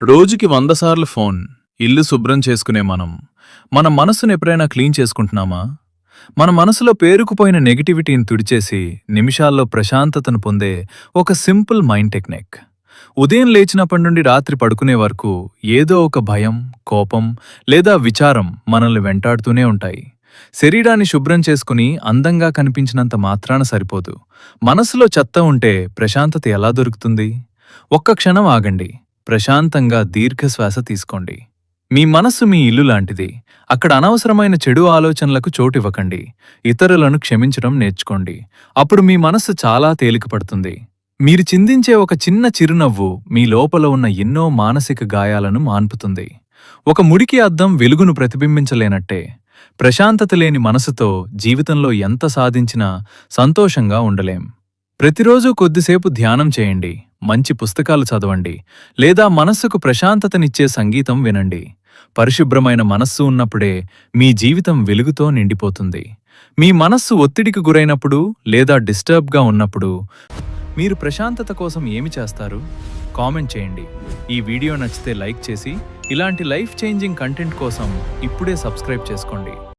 రోజుకి 100 సార్లు ఫోన్, ఇల్లు శుభ్రం చేసుకునే మనం, మన మనసును ఎప్పుడైనా క్లీన్ చేసుకుంటున్నామా? మన మనసులో పేరుకుపోయిన నెగటివిటీని తుడిచేసి, నిమిషాల్లో ప్రశాంతతను పొందే ఒక సింపుల్ మైండ్ టెక్నిక్. ఉదయం లేచినప్పటి నుండి రాత్రి పడుకునే వరకు ఏదో ఒక భయం, కోపం లేదా విచారం మనల్ని వెంటాడుతూనే ఉంటాయి. శరీరాన్ని శుభ్రం చేసుకుని అందంగా కనిపించినంత మాత్రాన సరిపోదు. మనసులో చెత్త ఉంటే ప్రశాంతత ఎలా దొరుకుతుంది? ఒక్క క్షణం ఆగండి. ప్రశాంతంగా దీర్ఘశ్వాస తీసుకోండి. మీ మనస్సు మీ ఇల్లు లాంటిది. అక్కడ అనవసరమైన చెడు ఆలోచనలకు చోటివ్వకండి. ఇతరులను క్షమించడం నేర్చుకోండి. అప్పుడు మీ మనస్సు చాలా తేలికపడుతుంది. మీరు చిందించే ఒక చిన్న చిరునవ్వు మీ లోపల ఉన్న ఎన్నో మానసిక గాయాలను మాన్పుతుంది. ఒక మురికి అద్దం వెలుగును ప్రతిబింబించలేనట్టే, ప్రశాంతత లేని మనసుతో జీవితంలో ఎంత సాధించినా సంతోషంగా ఉండలేం. ప్రతిరోజూ కొద్దిసేపు ధ్యానం చేయండి, మంచి పుస్తకాలు చదవండి, లేదా మనస్సుకు ప్రశాంతతనిచ్చే సంగీతం వినండి. పరిశుభ్రమైన మనస్సు ఉన్నప్పుడే మీ జీవితం వెలుగుతో నిండిపోతుంది. మీ మనస్సు ఒత్తిడికి గురైనప్పుడు లేదా డిస్టర్బ్గా ఉన్నప్పుడు మీరు ప్రశాంతత కోసం ఏమి చేస్తారు? కామెంట్ చేయండి. ఈ వీడియో నచ్చితే లైక్ చేసి, ఇలాంటి లైఫ్ చేంజింగ్ కంటెంట్ కోసం ఇప్పుడే సబ్స్క్రైబ్ చేసుకోండి.